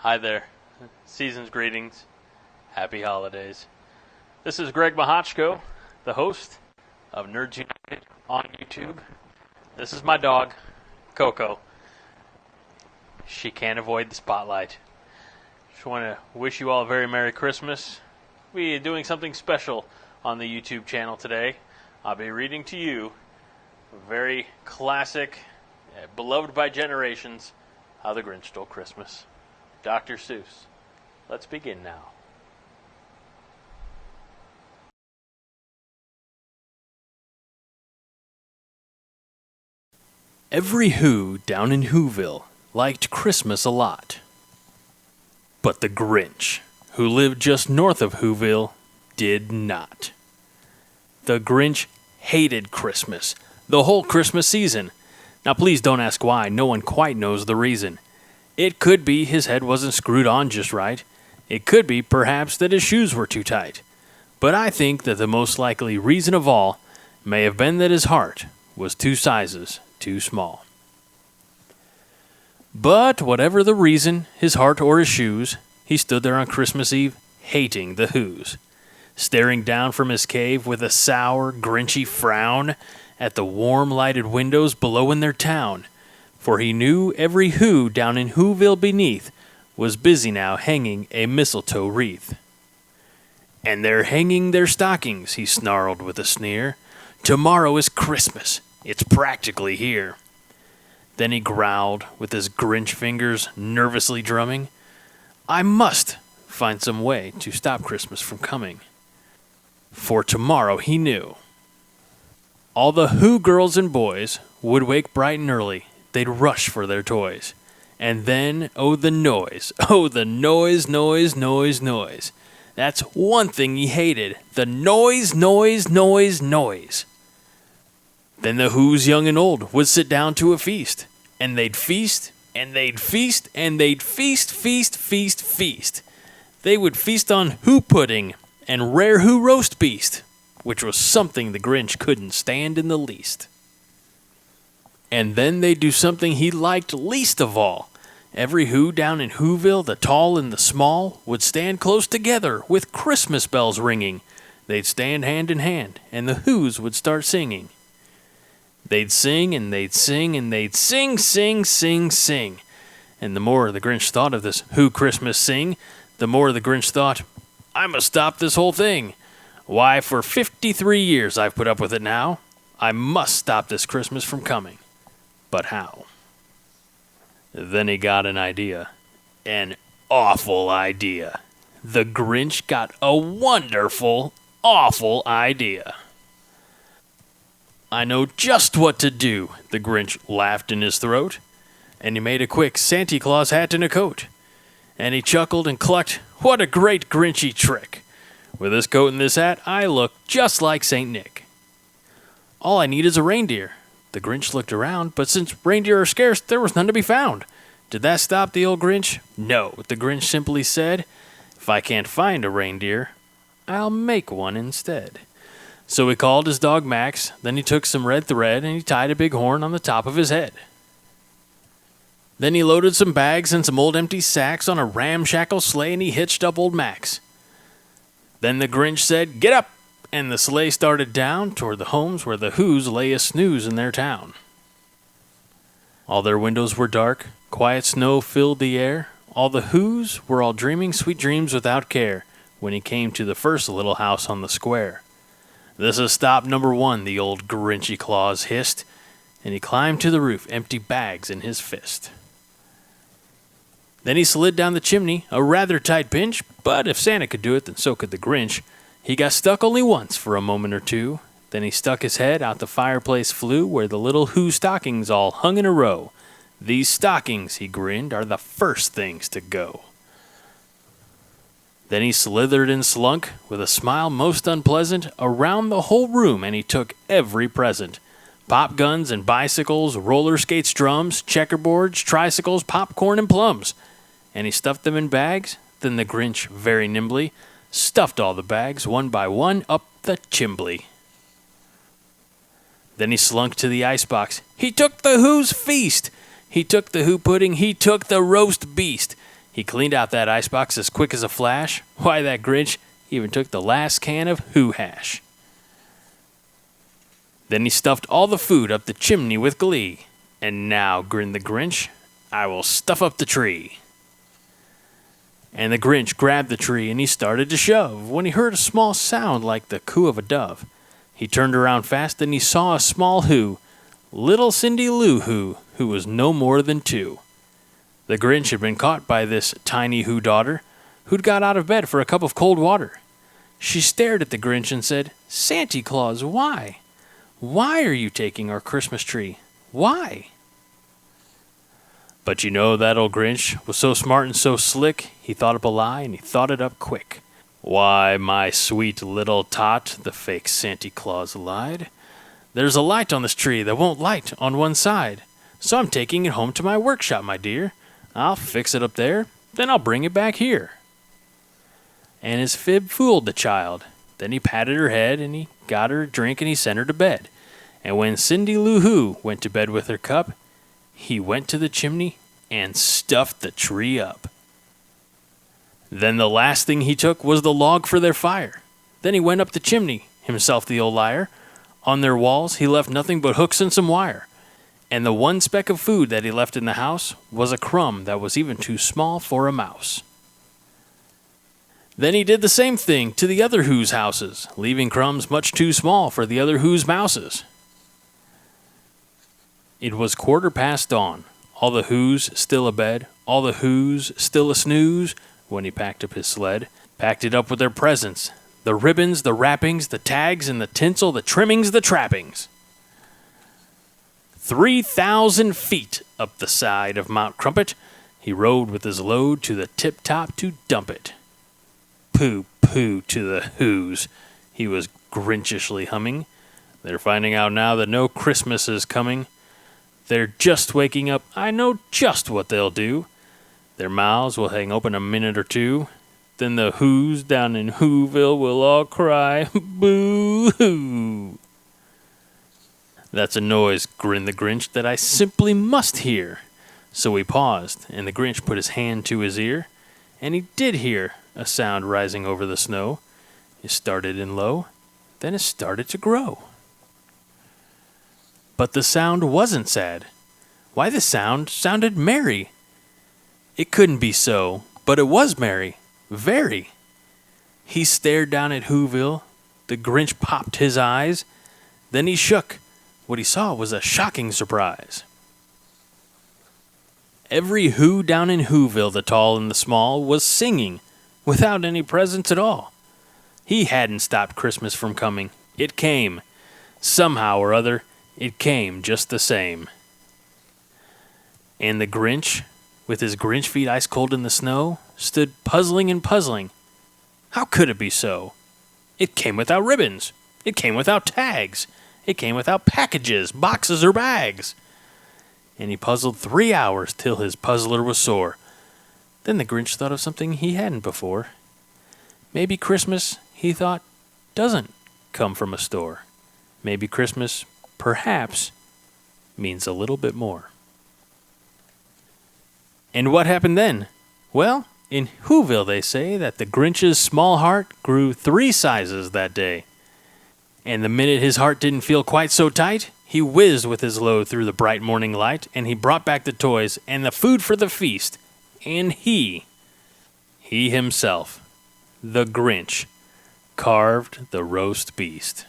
Hi there. Season's greetings. Happy holidays. This is Greg Mahochko, the host of Nerds United on YouTube. This is my dog, Coco. She can't avoid the spotlight. Just want to wish you all a very Merry Christmas. We're doing something special on the YouTube channel today. I'll be reading to you a very classic, beloved by generations, How the Grinch Stole Christmas. Dr. Seuss. Let's begin now. Every Who down in Whoville liked Christmas a lot. But the Grinch, who lived just north of Whoville, did not. The Grinch hated Christmas, the whole Christmas season. Now please don't ask why, no one quite knows the reason. It could be his head wasn't screwed on just right. It could be, perhaps, that his shoes were too tight. But I think that the most likely reason of all may have been that his heart was 2 sizes too small. But whatever the reason, his heart or his shoes, he stood there on Christmas Eve hating the Whos, staring down from his cave with a sour, grinchy frown at the warm lighted windows below in their town, for he knew every Who down in Whoville beneath was busy now hanging a mistletoe wreath. And they're hanging their stockings, he snarled with a sneer. Tomorrow is Christmas, it's practically here. Then he growled, with his Grinch fingers nervously drumming, I must find some way to stop Christmas from coming. For tomorrow, he knew, all the Who girls and boys would wake bright and early. They'd rush for their toys. And then, oh the noise, noise, noise. That's one thing he hated, the noise. Then the Who's young and old would sit down to a feast. And they'd feast, and they'd feast, and they'd feast. They would feast on Who pudding and rare Who roast beast, which was something the Grinch couldn't stand in the least. And then they'd do something he liked least of all. Every Who down in Whoville, the tall and the small, would stand close together with Christmas bells ringing. They'd stand hand in hand, and the Whos would start singing. They'd sing, and they'd sing, and they'd sing. And the more the Grinch thought of this Who Christmas sing, the more the Grinch thought, I must stop this whole thing. Why, for 53 years I've put up with it now. I must stop this Christmas from coming. But how? Then he got an idea. An awful idea. The Grinch got a wonderful, awful idea. I know just what to do, the Grinch laughed in his throat. And he made a quick Santa Claus hat and a coat. And he chuckled and clucked, what a great Grinchy trick. With this coat and this hat, I look just like St. Nick. All I need is a reindeer. The Grinch looked around, but since reindeer are scarce, there was none to be found. Did that stop the old Grinch? No, the Grinch simply said, if I can't find a reindeer, I'll make one instead. So he called his dog Max, then he took some red thread and he tied a big horn on the top of his head. Then he loaded some bags and some old empty sacks on a ramshackle sleigh and he hitched up old Max. Then the Grinch said, get up! And the sleigh started down toward the homes where the Whos lay a snooze in their town. All their windows were dark, quiet snow filled the air. All the Whos were all dreaming sweet dreams without care when he came to the first little house on the square. This is stop number 1, the old Grinchy Claus hissed, and he climbed to the roof, empty bags in his fist. Then he slid down the chimney, a rather tight pinch, but if Santa could do it, then so could the Grinch. He got stuck only once for a moment or two. Then he stuck his head out the fireplace flue where the little Who stockings all hung in a row. These stockings, he grinned, are the first things to go. Then he slithered and slunk, with a smile most unpleasant, around the whole room, and he took every present. Pop guns and bicycles, roller skates, drums, checkerboards, tricycles, popcorn, and plums. And he stuffed them in bags. Then the Grinch, very nimbly, stuffed all the bags, one by one, up the chimbley. Then he slunk to the icebox. He took the Who's feast. He took the Who pudding. He took the roast beast. He cleaned out that icebox as quick as a flash. Why, that Grinch even took the last can of Who hash. Then he stuffed all the food up the chimney with glee. And now, grinned the Grinch, I will stuff up the tree. And the Grinch grabbed the tree and he started to shove when he heard a small sound like the coo of a dove. He turned around fast and he saw a small Who, little Cindy Lou Who was no more than 2. The Grinch had been caught by this tiny Who daughter, who'd got out of bed for a cup of cold water. She stared at the Grinch and said, "Santa Claus, why? Why are you taking our Christmas tree? Why?" But you know that old Grinch was so smart and so slick, he thought up a lie and he thought it up quick. "Why, my sweet little tot," the fake Santa Claus lied, "there's a light on this tree that won't light on one side. So I'm taking it home to my workshop, my dear. I'll fix it up there, then I'll bring it back here." And his fib fooled the child. Then he patted her head and he got her a drink and he sent her to bed. And when Cindy Lou Who went to bed with her cup, he went to the chimney and stuffed the tree up. Then the last thing he took was the log for their fire. Then he went up the chimney, himself the old liar. On their walls he left nothing but hooks and some wire. And the one speck of food that he left in the house was a crumb that was even too small for a mouse. Then he did the same thing to the other Who's houses, leaving crumbs much too small for the other Who's mouses. It was 1:15 dawn, all the Who's still abed, all the Who's still a snooze, when he packed up his sled, packed it up with their presents, the ribbons, the wrappings, the tags, and the tinsel, the trimmings, the trappings. 3,000 feet up the side of Mount Crumpet, he rode with his load to the tip-top to dump it. Pooh, pooh to the Who's, he was Grinchishly humming. They're finding out now that no Christmas is coming. They're just waking up, I know just what they'll do. Their mouths will hang open a minute or two. Then the Who's down in Whoville will all cry, boo-hoo. That's a noise, grinned the Grinch, that I simply must hear. So he paused, and the Grinch put his hand to his ear, and he did hear a sound rising over the snow. It started in low, then it started to grow. But the sound wasn't sad. Why, the sound sounded merry. It couldn't be so, but it was merry, very. He stared down at Whoville. The Grinch popped his eyes. Then he shook. What he saw was a shocking surprise. Every Who down in Whoville, the tall and the small, was singing, without any presents at all. He hadn't stopped Christmas from coming. It came. Somehow or other, it came just the same. And the Grinch, with his Grinch feet ice cold in the snow, stood puzzling and puzzling. How could it be so? It came without ribbons. It came without tags. It came without packages, boxes, or bags. And he puzzled 3 hours till his puzzler was sore. Then the Grinch thought of something he hadn't before. Maybe Christmas, he thought, doesn't come from a store. Maybe Christmas, perhaps, means a little bit more. And what happened then? Well, in Whoville they say that the Grinch's small heart grew 3 sizes that day. And the minute his heart didn't feel quite so tight, he whizzed with his load through the bright morning light, and he brought back the toys and the food for the feast. And he himself, the Grinch, carved the roast beast.